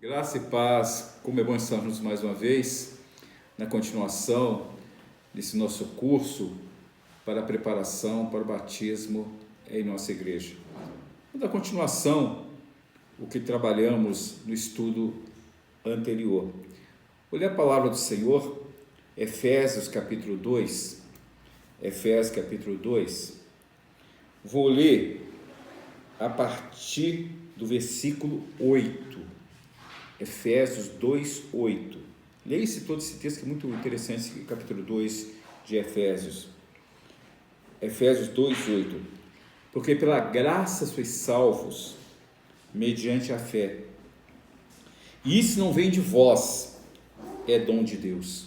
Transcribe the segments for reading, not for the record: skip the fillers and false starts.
Graça e paz, como é bom estarmos mais uma vez na continuação desse nosso curso para a preparação para o batismo em nossa igreja. Na continuação, o que trabalhamos no estudo anterior. Olha a palavra do Senhor, Efésios capítulo 2. Efésios capítulo 2. Vou ler a partir do versículo 8. Efésios 2, 8. Leia-se todo esse texto que é muito interessante, capítulo 2 de Efésios. Efésios 2, 8. Porque pela graça sois salvos, mediante a fé. E isso não vem de vós, é dom de Deus.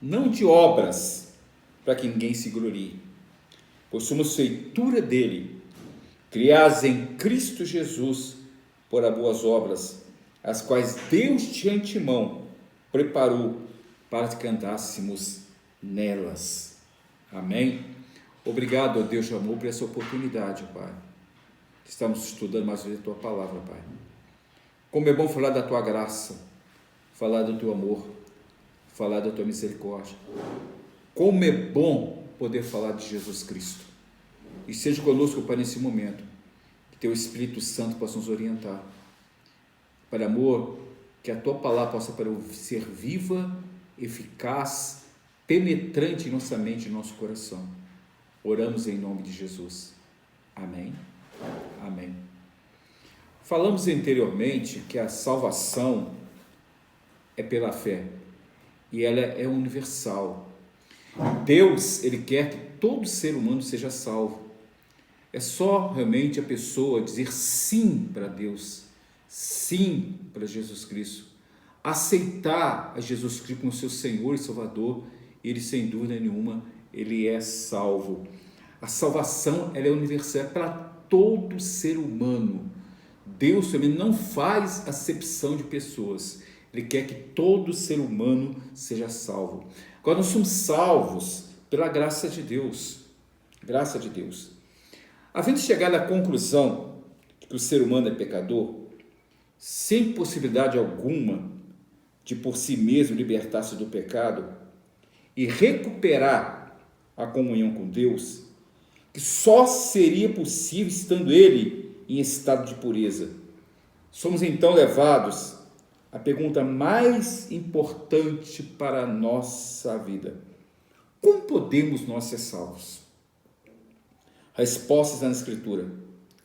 Não de obras, para que ninguém se glorie. Pois somos feitura dele, criados em Cristo Jesus, para boas obras, as quais Deus de antemão preparou para que cantássemos nelas. Amém? Obrigado, ó Deus de amor, por essa oportunidade, Pai. Estamos estudando mais uma vez a Tua palavra, Pai. Como é bom falar da Tua graça, falar do Teu amor, falar da Tua misericórdia. Como é bom poder falar de Jesus Cristo. E seja conosco, Pai, nesse momento. Que Teu Espírito Santo possa nos orientar. Pai amor, que a Tua palavra possa ser viva, eficaz, penetrante em nossa mente e nosso coração. Oramos em nome de Jesus. Amém. Amém. Falamos anteriormente que a salvação é pela fé e ela é universal. Deus, Ele quer que todo ser humano seja salvo. É só realmente a pessoa dizer sim para Deus, sim para Jesus Cristo, aceitar a Jesus Cristo como seu Senhor e Salvador, Ele sem dúvida nenhuma, Ele é salvo. A salvação, ela é universal, é para todo ser humano. Deus também não faz acepção de pessoas, Ele quer que todo ser humano seja salvo. Agora nós somos salvos pela graça de Deus, graça de Deus. Havendo chegado à conclusão que o ser humano é pecador, sem possibilidade alguma de por si mesmo libertar-se do pecado e recuperar a comunhão com Deus, que só seria possível estando Ele em estado de pureza. Somos então levados à pergunta mais importante para a nossa vida: como podemos nós ser salvos? A resposta está na Escritura.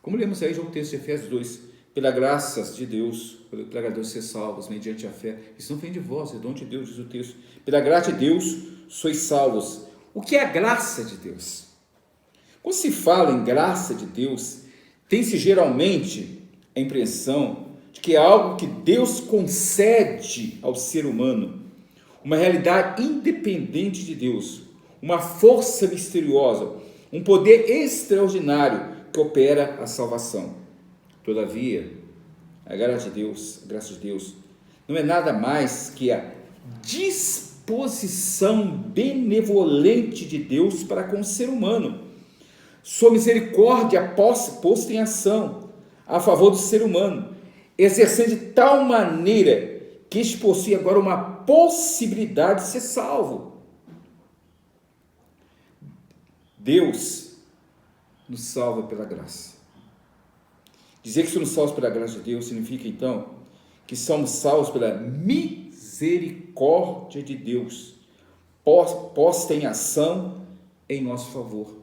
Como lemos aí já o texto de Efésios 2, pela graça de Deus, pela graça de Deus ser salvos, mediante a fé. Isso não vem de vós, é dom de Deus, diz o texto. Pela graça de Deus, sois salvos. O que é a graça de Deus? Quando se fala em graça de Deus, tem-se geralmente a impressão de que é algo que Deus concede ao ser humano, uma realidade independente de Deus, uma força misteriosa, um poder extraordinário que opera a salvação. Todavia, a graça de Deus não é nada mais que a disposição benevolente de Deus para com o ser humano. Sua misericórdia posta em ação a favor do ser humano, exercendo de tal maneira que este possui agora uma possibilidade de ser salvo. Deus nos salva pela graça. Dizer que somos salvos pela graça de Deus significa, então, que somos salvos pela misericórdia de Deus, posta em ação em nosso favor.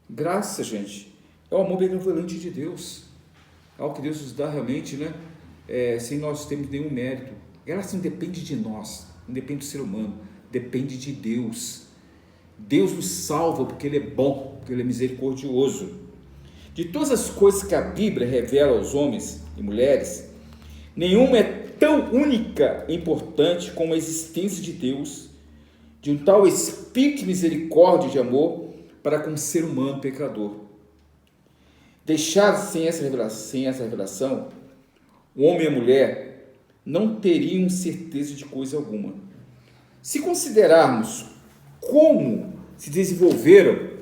Graça, gente, é o amor benevolente de Deus. É algo que Deus nos dá realmente, sem nós termos nenhum mérito. Graça não depende de nós, não depende do ser humano, depende de Deus. Deus nos salva porque Ele é bom, porque Ele é misericordioso. De todas as coisas que a Bíblia revela aos homens e mulheres, nenhuma é tão única e importante como a existência de Deus, de um tal espírito de misericórdia e de amor para com o ser humano pecador. Deixados sem essa revelação, o homem e a mulher não teriam certeza de coisa alguma. Se considerarmos como se desenvolveram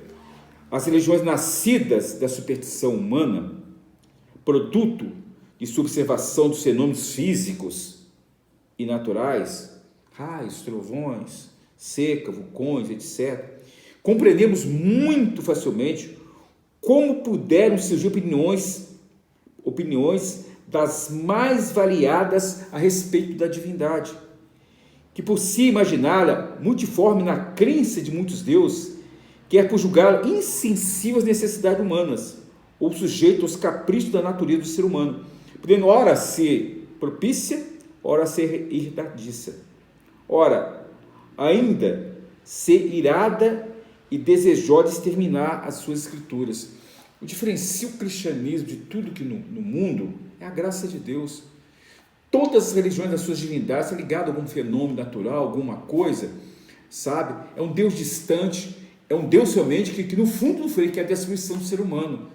as religiões nascidas da superstição humana, produto de sua observação dos fenômenos físicos e naturais, raios, trovões, seca, vulcões, etc., compreendemos muito facilmente como puderam surgir opiniões das mais variadas a respeito da divindade, que por si imaginá-la multiforme na crença de muitos deuses, quer por julgá-la insensível às necessidades humanas, ou sujeito aos caprichos da natureza do ser humano, podendo ora ser propícia, ora ser irritadiça, ora ainda ser irada e desejosa de exterminar as suas escrituras. O diferencia o cristianismo de tudo que no mundo é a graça de Deus. Todas as religiões das suas divindades são ligadas a algum fenômeno natural, alguma coisa, sabe? É um Deus distante, é um Deus realmente que no fundo foi que é a destruição do ser humano.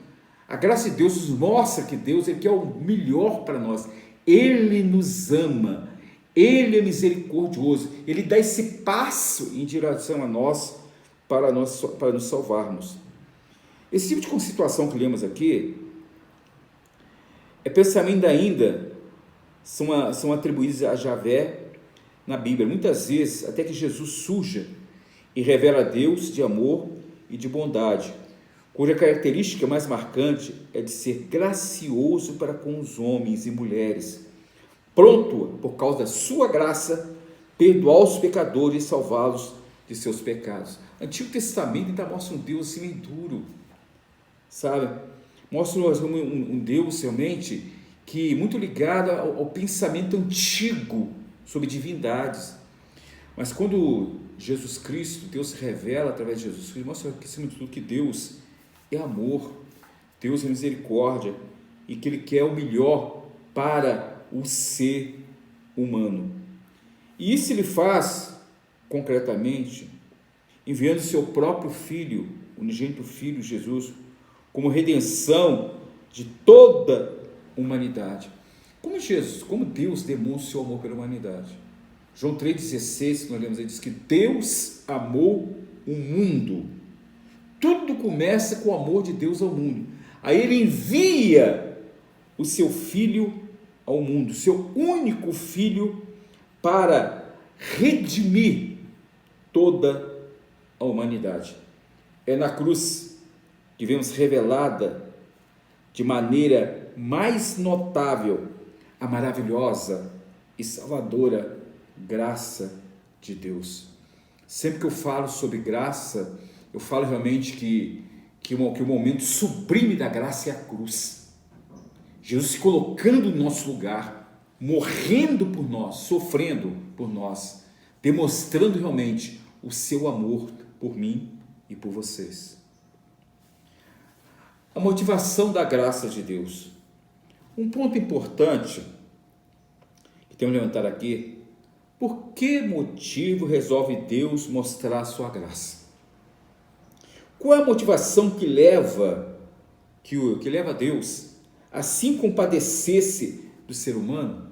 A graça de Deus nos mostra que Deus é o melhor para nós. Ele nos ama, Ele é misericordioso, Ele dá esse passo em direção a nós para nos salvarmos. Esse tipo de situação que lemos aqui é pensamento ainda são atribuídos a Javé na Bíblia, muitas vezes até que Jesus surja e revela a Deus de amor e de bondade, cuja característica mais marcante é de ser gracioso para com os homens e mulheres, pronto, por causa da sua graça, perdoar os pecadores e salvá-los de seus pecados. O Antigo Testamento ainda mostra um Deus assim meio duro, sabe? Mostra um Deus realmente que muito ligado ao pensamento antigo sobre divindades. Mas quando Jesus Cristo, Deus se revela através de Jesus Cristo, mostra que, acima de tudo, que Deus é amor, Deus é misericórdia e que Ele quer o melhor para o ser humano. E isso Ele faz concretamente enviando seu próprio Filho, o unigênito Filho Jesus, como redenção de toda a humanidade. Como Deus demonstra o seu amor pela humanidade? João 3,16, nós lemos aí, diz que Deus amou o mundo. Tudo começa com o amor de Deus ao mundo. Aí Ele envia o seu Filho ao mundo, seu único Filho, para redimir toda a humanidade. É na cruz que vemos revelada de maneira mais notável a maravilhosa e salvadora graça de Deus. Sempre que eu falo sobre graça, eu falo realmente que o momento sublime da graça é a cruz. Jesus se colocando no nosso lugar, morrendo por nós, sofrendo por nós, demonstrando realmente o seu amor por mim e por vocês. A motivação da graça de Deus. Um ponto importante que temos que levantar aqui: por que motivo resolve Deus mostrar a sua graça? Qual é a motivação que leva Deus a assim compadecer-se do ser humano?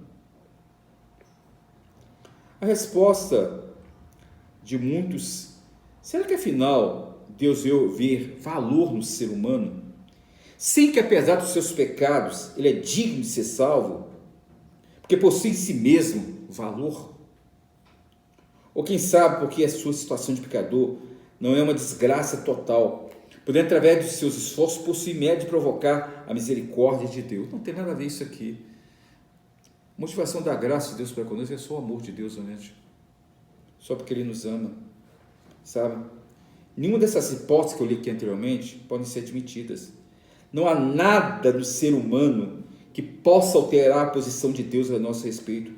A resposta de muitos: será que afinal Deus veio ver valor no ser humano? Sim, que apesar dos seus pecados, ele é digno de ser salvo, porque possui em si mesmo valor? Ou quem sabe porque a sua situação de pecador não é uma desgraça total, podendo através dos seus esforços possuir medo de provocar a misericórdia de Deus? Não tem nada a ver isso aqui. A motivação da graça de Deus para conosco é só o amor de Deus, realmente. Só porque Ele nos ama, sabe? Nenhuma dessas hipóteses que eu li aqui anteriormente podem ser admitidas. Não há nada do ser humano que possa alterar a posição de Deus a nosso respeito.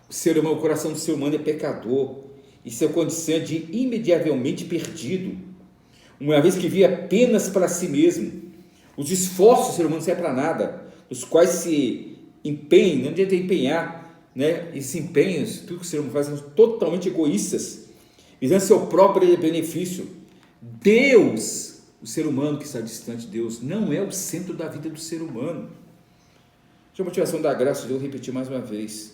O coração do ser humano é pecador e sua condição é de irremediavelmente perdido, uma vez que vive apenas para si mesmo. Os esforços do ser humano não servem para nada, os quais se empenham, não adianta empenhar, né? Esses empenhos, tudo que o ser humano faz, são totalmente egoístas, visando seu próprio benefício. Deus, o ser humano que está distante de Deus, não é o centro da vida do ser humano. A motivação da graça de Deus, repetir mais uma vez,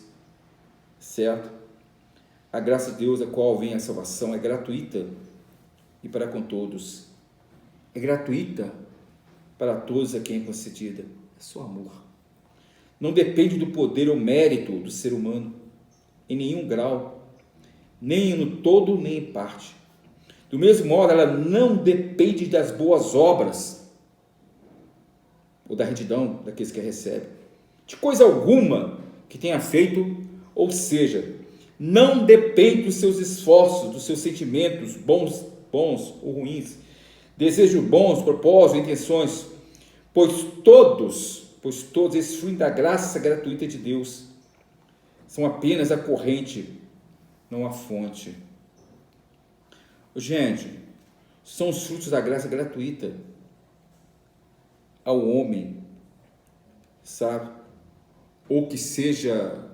certo? A graça de Deus, a qual vem a salvação, é gratuita e para com todos. É gratuita para todos a quem é concedida. É só amor. não depende do poder ou mérito do ser humano, em nenhum grau, nem no todo, nem em parte. Do mesmo modo, ela não depende das boas obras ou da retidão daqueles que a recebem, de coisa alguma que tenha feito, ou seja, não depende dos seus esforços, dos seus sentimentos, bons ou ruins, desejos bons, propósitos, intenções, pois todos esses frutos da graça gratuita de Deus são apenas a corrente, não a fonte. Gente, são os frutos da graça gratuita ao homem, sabe? Ou que seja,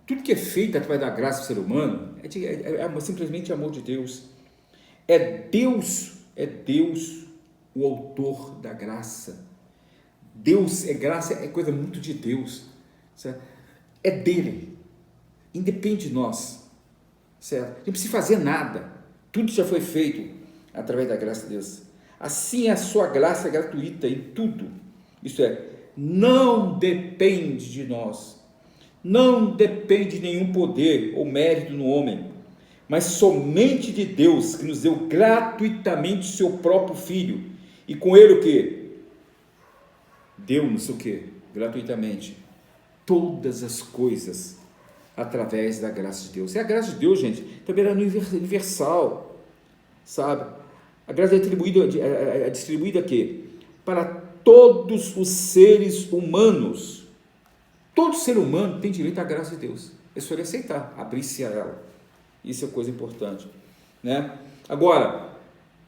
tudo que é feito através da graça do ser humano é simplesmente amor de Deus. É Deus o autor da graça. Deus é graça, é coisa muito de Deus, certo? É dele, independe de nós, certo? Não precisa fazer nada, tudo já foi feito através da graça de Deus. Assim é a sua graça gratuita em tudo, isto é, não depende de nós, não depende de nenhum poder ou mérito no homem, mas somente de Deus, que nos deu gratuitamente o seu próprio Filho, e com ele o quê? Deu-nos o quê? Gratuitamente todas as coisas através da graça de Deus. E a graça de Deus, gente, também era universal, sabe? A graça é distribuída aqui para todos os seres humanos. Todo ser humano tem direito à graça de Deus. É só ele aceitar, abrir-se a ela. Isso é coisa importante, né? Agora,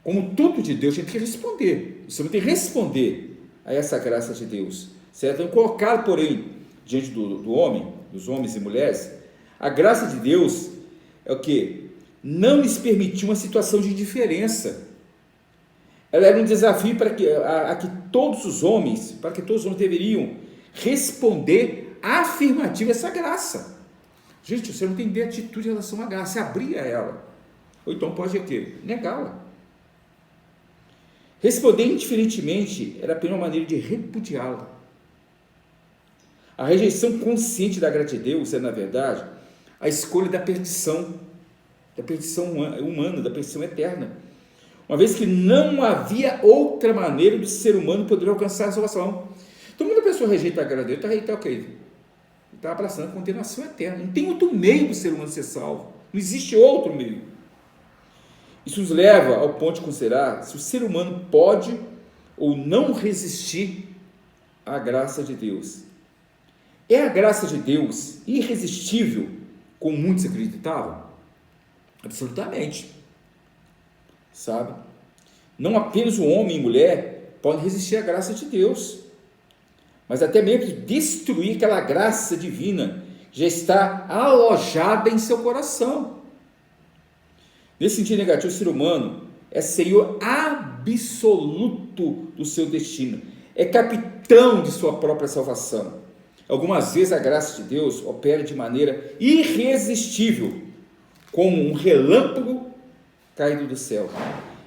como tudo de Deus, a gente tem que responder. Você não tem que responder a essa graça de Deus, certo? Então, colocar, porém, diante do homem, dos homens e mulheres, a graça de Deus é o quê? Não lhes permitiu uma situação de indiferença. Ela era um desafio para que todos os homens deveriam responder afirmativo a essa graça. Gente, você não tem de atitude em relação à graça, você abrir a ela, ou então pode o quê? Negá-la. Responder indiferentemente era apenas uma maneira de repudiá-la. A rejeição consciente da graça de Deus é, na verdade, a escolha da perdição humana, da perdição eterna, uma vez que não havia outra maneira do ser humano poder alcançar a salvação. Então, quando a pessoa rejeita a graça de Deus, está o quê? Está abraçando a condenação eterna. Não tem outro meio para o ser humano ser salvo, não existe outro meio. Isso nos leva ao ponto de considerar se o ser humano pode ou não resistir à graça de Deus. É a graça de Deus irresistível, como muitos acreditavam? Absolutamente. Sabe? Não apenas o homem e mulher podem resistir à graça de Deus, mas até mesmo destruir aquela graça divina que já está alojada em seu coração. Nesse sentido negativo, o ser humano é senhor absoluto do seu destino, é capitão de sua própria salvação. Algumas vezes a graça de Deus opera de maneira irresistível, como um relâmpago caído do céu.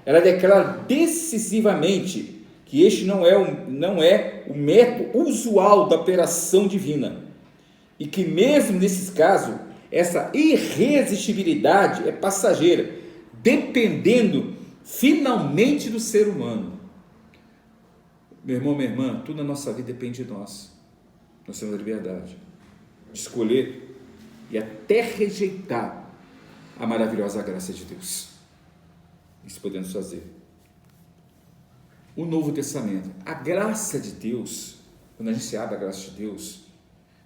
Ela declara decisivamente que este não é o método usual da operação divina, e que mesmo nesses casos, essa irresistibilidade é passageira, dependendo finalmente do ser humano. Meu irmão, minha irmã, tudo na nossa vida depende de nós. Nós temos a liberdade de escolher e até rejeitar a maravilhosa graça de Deus. Isso podemos fazer. O Novo Testamento, a graça de Deus, quando a gente se abre a graça de Deus,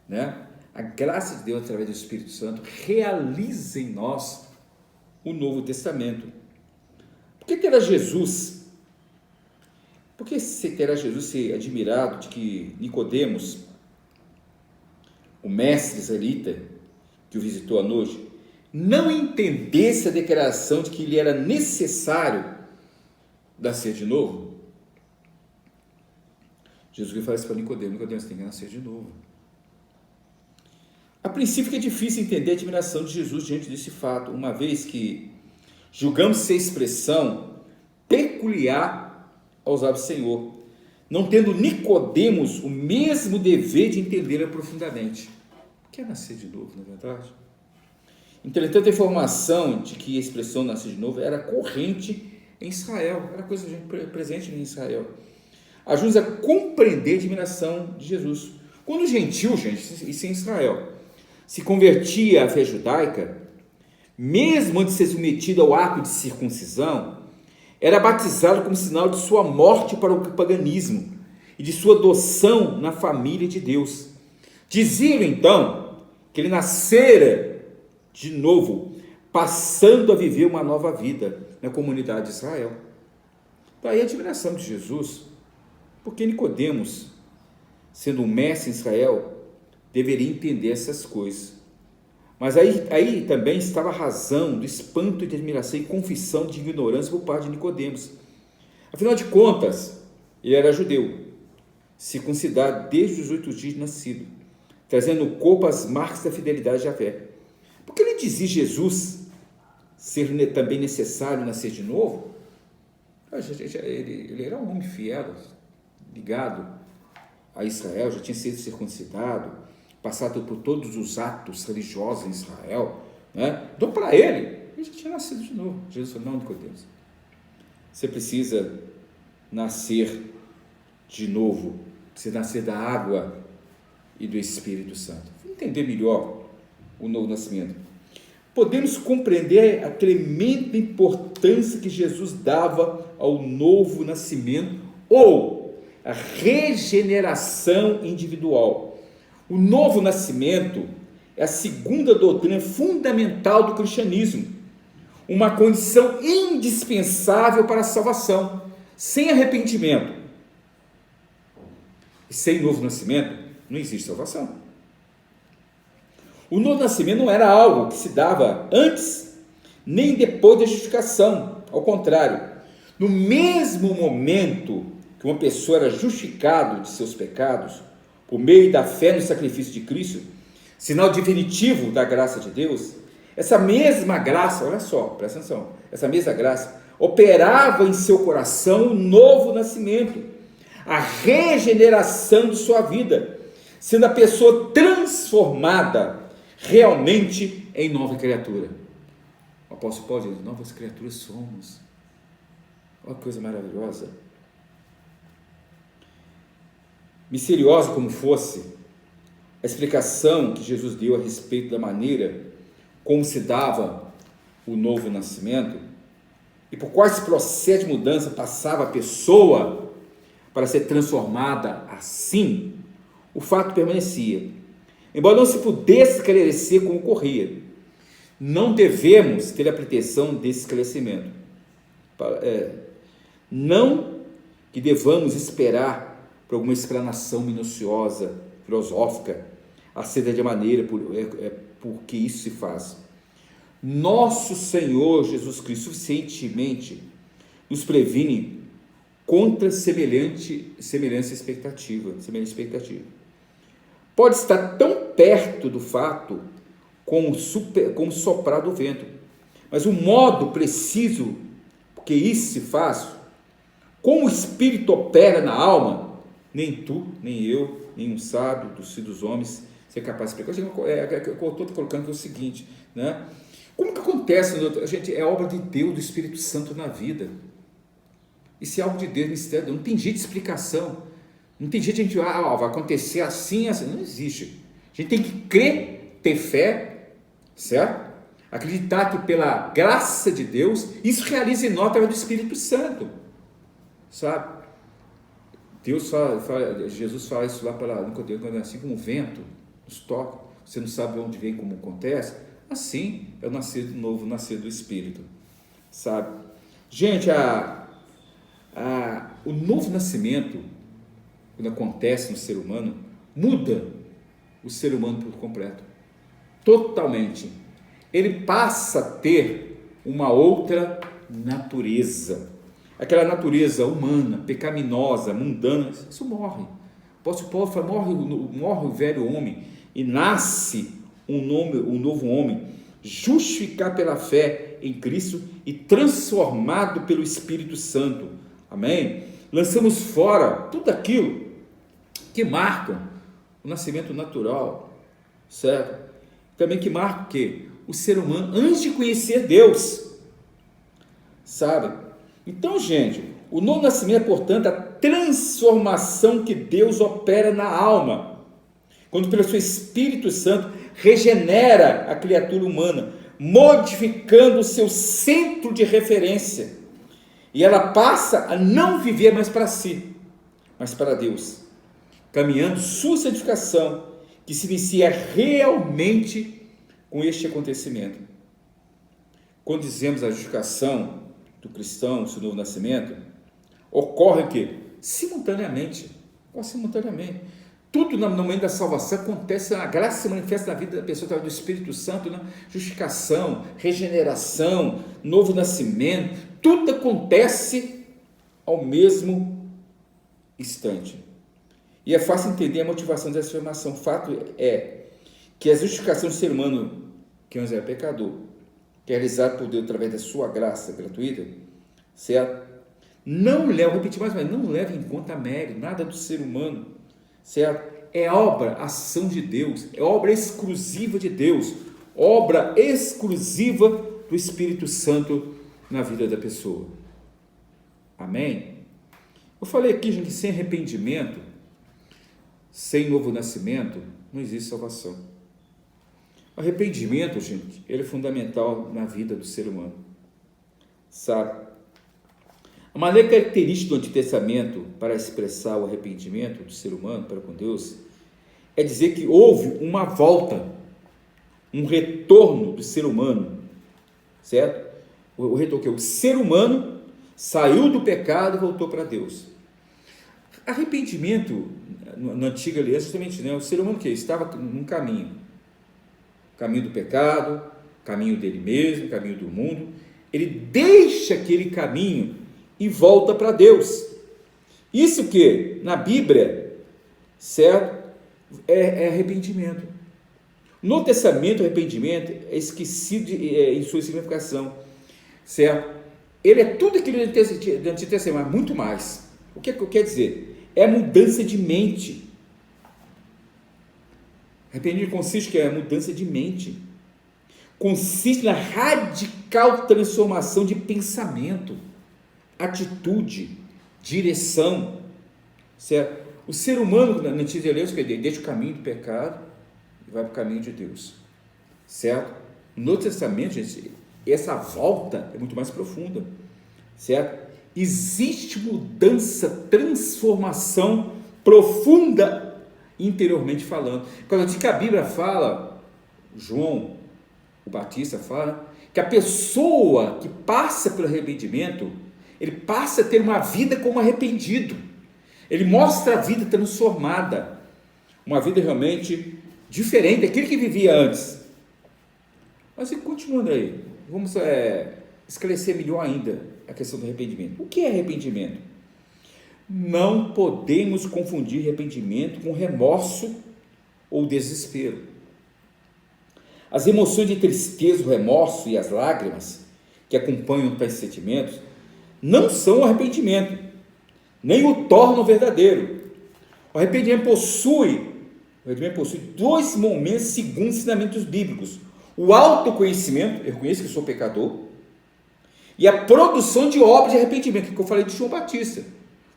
né? A graça de Deus através do Espírito Santo realiza em nós o Novo Testamento. Por que terá Jesus? Por que terá Jesus se admirado de que Nicodemos, o mestre israelita que o visitou à noite, não entendesse a declaração de que lhe era necessário nascer de novo? Jesus fala isso para Nicodemos: Nicodemos, tem que nascer de novo. A princípio que é difícil entender a admiração de Jesus diante desse fato, uma vez que julgamos ser expressão peculiar aos lábios do Senhor. não tendo Nicodemos o mesmo dever de entender profundamente. O que é nascer de novo, na verdade? Entretanto, a informação de que a expressão nascer de novo era corrente em Israel, era coisa presente em Israel. Ajuda a compreender a admiração de Jesus. Quando o gentil, gente, isso em Israel, se convertia à fé judaica, mesmo antes de ser submetido ao ato de circuncisão, era batizado como sinal de sua morte para o paganismo e de sua adoção na família de Deus. Diziam então que ele nascera de novo, passando a viver uma nova vida na comunidade de Israel. Daí a admiração de Jesus, porque Nicodemos, sendo um mestre em Israel, deveria entender essas coisas. Mas aí também estava a razão do espanto de admiração e confissão de ignorância por parte de Nicodemos. Afinal de contas, ele era judeu, circuncidado desde os 8 dias de nascido, trazendo no corpo as marcas da fidelidade à fé. Porque ele dizia Jesus ser também necessário nascer de novo? Ele era um homem fiel, ligado a Israel, já tinha sido circuncidado, passado por todos os atos religiosos em Israel, né? Então, para ele já tinha nascido de novo. Jesus falou: não, Nicodemos, você precisa nascer de novo, precisa nascer da água e do Espírito Santo. Vamos entender melhor o novo nascimento. Podemos compreender a tremenda importância que Jesus dava ao novo nascimento ou a regeneração individual. O novo nascimento é a segunda doutrina fundamental do cristianismo, uma condição indispensável para a salvação. Sem arrependimento e sem novo nascimento, não existe salvação. O novo nascimento não era algo que se dava antes nem depois da justificação. Ao contrário, no mesmo momento que uma pessoa era justificada de seus pecados, por meio da fé no sacrifício de Cristo, sinal definitivo da graça de Deus, essa mesma graça, olha só, presta atenção, essa mesma graça operava em seu coração um novo nascimento, a regeneração de sua vida, sendo a pessoa transformada realmente em nova criatura. O apóstolo Paulo diz: novas criaturas somos. Olha que coisa maravilhosa. Misteriosa como fosse a explicação que Jesus deu a respeito da maneira como se dava o novo nascimento e por quais processos de mudança passava a pessoa para ser transformada assim, o fato permanecia. Embora não se pudesse esclarecer como ocorria, não devemos ter a pretensão desse esclarecimento. Não que devamos esperar por alguma explanação minuciosa, filosófica, acerca da maneira por que isso se faz. Nosso Senhor Jesus Cristo suficientemente nos previne contra semelhante expectativa. Pode estar tão perto do fato como soprar do vento, mas o modo preciso que isso se faz, como o Espírito opera na alma, nem tu, nem eu, nenhum sábio dos homens ser capaz de explicar. Eu estou colocando o seguinte, né? Como que acontece, gente? É obra de Deus, do Espírito Santo na vida. Isso é algo de Deus, mistério. Não tem jeito de explicação. Não tem jeito de a gente, vai acontecer assim, assim. Não existe. A gente tem que crer, ter fé, certo? Acreditar que pela graça de Deus, isso realiza em nós através do Espírito Santo, sabe? Jesus fala isso lá para Nicodemos, assim como o vento nos toca, você não sabe onde vem, como acontece, assim é o nascer do novo, nascer do Espírito, sabe? Gente, o novo nascimento, quando acontece no ser humano, muda o ser humano por completo, totalmente. Ele passa a ter uma outra natureza. Aquela natureza humana, pecaminosa, mundana, isso morre. O apóstolo Paulo fala: morre o velho homem e nasce um novo homem, justificado pela fé em Cristo e transformado pelo Espírito Santo. Amém? lançamos fora tudo aquilo que marca o nascimento natural, certo? Também que marca o quê? O ser humano antes de conhecer Deus, sabe? Então, gente, o novo nascimento é, portanto, a transformação que Deus opera na alma, quando pelo seu Espírito Santo regenera a criatura humana, modificando o seu centro de referência, e ela passa a não viver mais para si, mas para Deus, caminhando sua santificação, que se inicia realmente com este acontecimento. Quando dizemos a justificação do cristão, seu novo nascimento, ocorre o quê? Simultaneamente. Tudo no momento da salvação acontece, a graça se manifesta na vida da pessoa através do Espírito Santo, né? Justificação, regeneração, novo nascimento, tudo acontece ao mesmo instante. E é fácil entender a motivação dessa afirmação. O fato é que a justificação do ser humano, que antes era pecador, que é realizado por Deus através da sua graça gratuita, certo? Não leva, vou repetir mais, mas não leva em conta mérito, nada do ser humano, certo? É obra, ação de Deus, é obra exclusiva de Deus, obra exclusiva do Espírito Santo na vida da pessoa. Amém? Eu falei aqui, gente, que sem arrependimento, sem novo nascimento, não existe salvação. O arrependimento, gente, ele é fundamental na vida do ser humano, sabe? A maneira característica do Antigo Testamento para expressar o arrependimento do ser humano para com Deus é dizer que houve uma volta, um retorno do ser humano, certo? O retorno que o ser humano saiu do pecado e voltou para Deus. Arrependimento na antiga aliança, justamente, né? O ser humano que estava num caminho do pecado, caminho dele mesmo, caminho do mundo, ele deixa aquele caminho e volta para Deus. Isso que na Bíblia, certo, é arrependimento. No Testamento, o arrependimento é esquecido em sua significação, certo? Ele é tudo aquilo do Antigo Testamento, mas muito mais. O que quer dizer? É mudança de mente. Arrependimento consiste em mudança de mente. Consiste na radical transformação de pensamento, atitude, direção, certo? O ser humano, na antiga aliança, deixa o caminho do pecado e vai para o caminho de Deus, certo? No Testamento, gente, essa volta é muito mais profunda, certo? Existe mudança, transformação profunda interiormente falando. Quando diz que a Bíblia fala, João, o Batista fala, que a pessoa que passa pelo arrependimento, ele passa a ter uma vida como arrependido. Ele mostra a vida transformada, uma vida realmente diferente daquilo que vivia antes. Mas continuando aí, vamos esclarecer melhor ainda a questão do arrependimento. O que é arrependimento? Não podemos confundir arrependimento com remorso ou desespero. As emoções de tristeza, o remorso e as lágrimas que acompanham tais sentimentos não são o arrependimento, nem o tornam verdadeiro. O arrependimento possui dois momentos segundo os ensinamentos bíblicos: o autoconhecimento, eu reconheço que sou pecador, e a produção de obras de arrependimento, que eu falei de João Batista.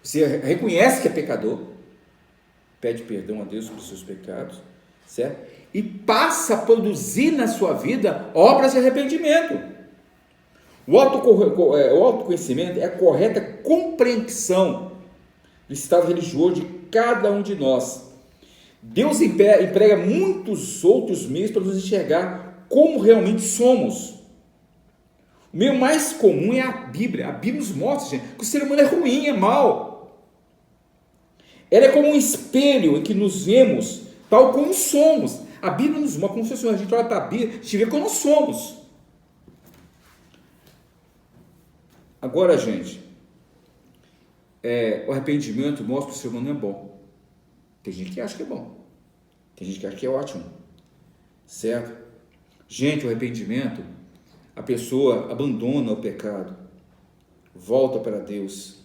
Você reconhece que é pecador, pede perdão a Deus pelos seus pecados, certo? E passa a produzir na sua vida obras de arrependimento. O autoconhecimento é a correta compreensão do estado religioso de cada um de nós. Deus emprega muitos outros meios para nos enxergar como realmente somos. O meio mais comum é a Bíblia. A Bíblia nos mostra, gente, que o ser humano é ruim, é mau. Ela é como um espelho em que nos vemos tal como somos. A Bíblia nos mostra como se fosse, a gente olha para a Bíblia, a gente vê como nós somos. Agora, gente, o arrependimento mostra que o ser humano não é bom. Tem gente que acha que é bom, tem gente que acha que é ótimo, certo? Gente, o arrependimento, a pessoa abandona o pecado, volta para Deus,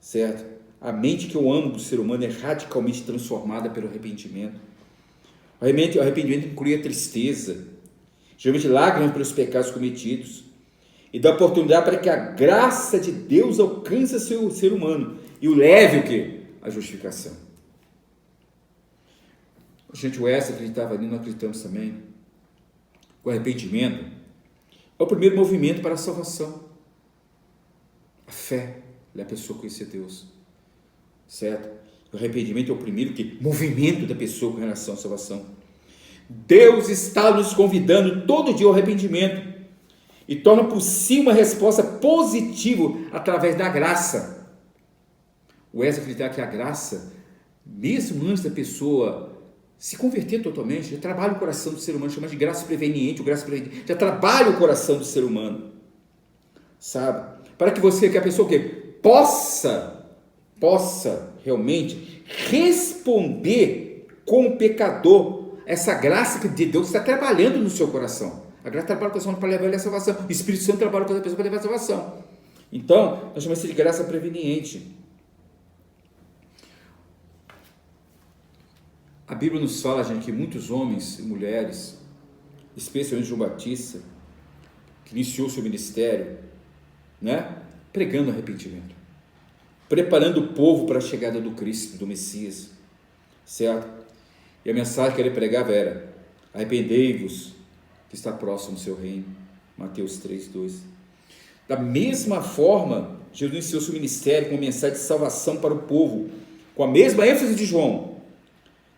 certo? A mente que eu amo do ser humano é radicalmente transformada pelo arrependimento. O arrependimento inclui a tristeza, geralmente lágrimas pelos pecados cometidos, e dá oportunidade para que a graça de Deus alcance o ser humano e o leve o quê? A justificação. Gente, o Wesley acreditava ali, nós acreditamos também. O arrependimento é o primeiro movimento para a salvação. A fé é a pessoa conhecer Deus, certo? O arrependimento é o primeiro movimento da pessoa com relação à salvação. Deus está nos convidando todo dia ao arrependimento e torna possível uma resposta positiva através da graça. O Wesley acreditava que a graça, mesmo antes da pessoa se converter totalmente, já trabalha o coração do ser humano, chama de graça preveniente, ou graça preveniente, já trabalha o coração do ser humano, sabe? Para que a pessoa possa realmente responder como pecador, essa graça de Deus está trabalhando no seu coração. A graça trabalha com o coração para levar ele à salvação. O Espírito Santo trabalha com a pessoa para levar à salvação. Então, nós chamamos isso de graça preveniente. A Bíblia nos fala, gente, que muitos homens e mulheres, especialmente João Batista, que iniciou seu ministério, né, pregando arrependimento, preparando o povo para a chegada do Cristo, do Messias, certo? E a mensagem que ele pregava era: arrependei-vos, que está próximo do seu reino. Mateus 3:2. Da mesma forma, Jesus iniciou seu ministério com uma mensagem de salvação para o povo, com a mesma ênfase de João.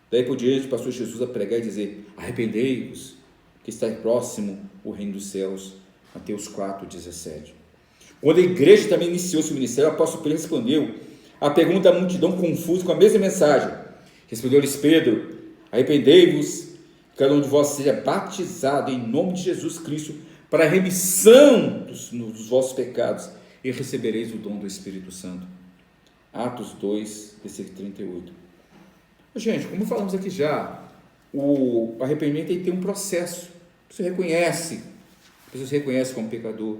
Daí por diante, passou Jesus a pregar e dizer: arrependei-vos, que está próximo o reino dos céus. Mateus 4:17. Quando a igreja também iniciou seu ministério, o apóstolo Pedro respondeu a pergunta da multidão confusa com a mesma mensagem. Respondeu-lhes Pedro: arrependei-vos, que cada um de vós seja batizado em nome de Jesus Cristo para a remissão dos vossos pecados, e recebereis o dom do Espírito Santo. Atos 2, versículo 38. Gente, como falamos aqui já, o arrependimento tem que ter um processo. A pessoa se reconhece como pecador,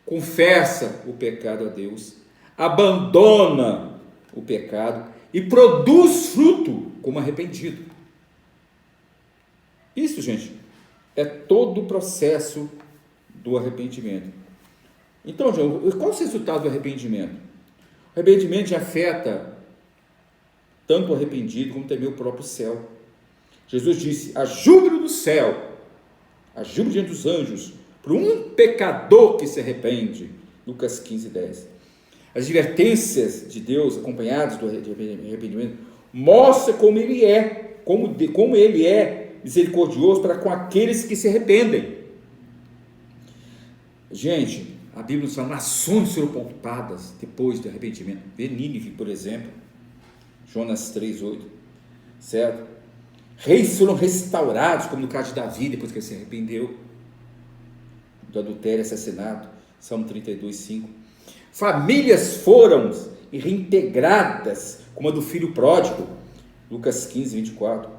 confessa o pecado a Deus, abandona o pecado e produz fruto como arrependido. Isso, gente, é todo o processo do arrependimento. Então, qual é o resultado do arrependimento? O arrependimento afeta tanto o arrependido como também o próprio céu. Jesus disse: há júbilo no céu, há júbilo diante dos anjos, por um pecador que se arrepende. Lucas 15:10. As advertências de Deus, acompanhadas do arrependimento, mostram como Ele é, como Ele é misericordioso para com aqueles que se arrependem. Gente, a Bíblia nos fala: nações serão poupadas depois do arrependimento. Vê Nínive, por exemplo, Jonas 3:8, certo? Reis foram restaurados, como no caso de Davi, depois que ele se arrependeu do adultério e assassinato, Salmo 32:5. Famílias foram reintegradas, como a do filho pródigo, Lucas 15:24.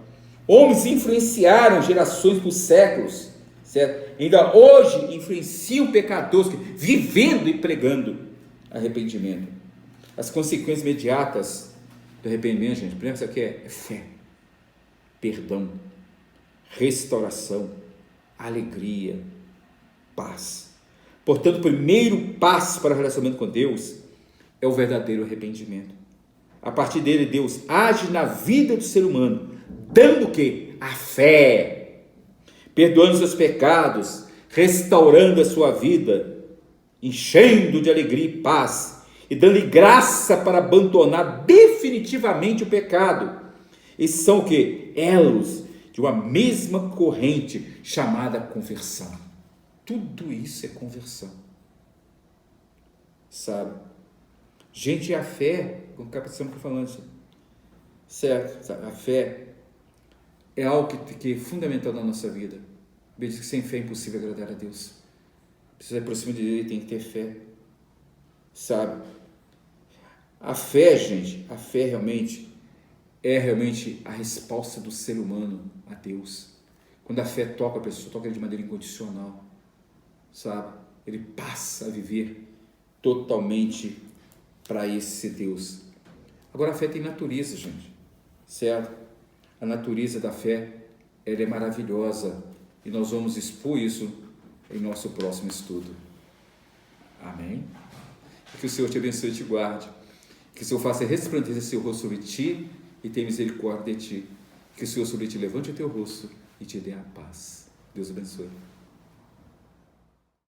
Homens influenciaram gerações por séculos, certo? Ainda hoje influenciam pecadores, vivendo e pregando arrependimento. As consequências imediatas do arrependimento, gente, primeiro isso aqui é fé, perdão, restauração, alegria, paz. Portanto, o primeiro passo para o relacionamento com Deus é o verdadeiro arrependimento. A partir dele, Deus age na vida do ser humano, dando o quê? A fé, perdoando seus pecados, restaurando a sua vida, enchendo de alegria e paz, e dando-lhe graça para abandonar definitivamente o pecado. Esses são o quê? Elos de uma mesma corrente chamada conversão. Tudo isso é conversão, sabe? Gente, a fé, como estamos falando, certo? A fé é algo que é fundamental na nossa vida. Diz que sem fé é impossível agradar a Deus. Precisa ir aproximar de Ele, tem que ter fé, sabe? A fé, gente, a fé realmente é a resposta do ser humano a Deus. Quando a fé toca a pessoa, toca ele de maneira incondicional, sabe? Ele passa a viver totalmente para esse Deus. Agora, a fé tem natureza, gente, certo? A natureza da fé, ela é maravilhosa, e nós vamos expor isso em nosso próximo estudo. Amém? Que o Senhor te abençoe e te guarde, que o Senhor faça resplandecer seu rosto sobre ti e tenha misericórdia de ti, que o Senhor sobre ti levante o teu rosto e te dê a paz. Deus abençoe.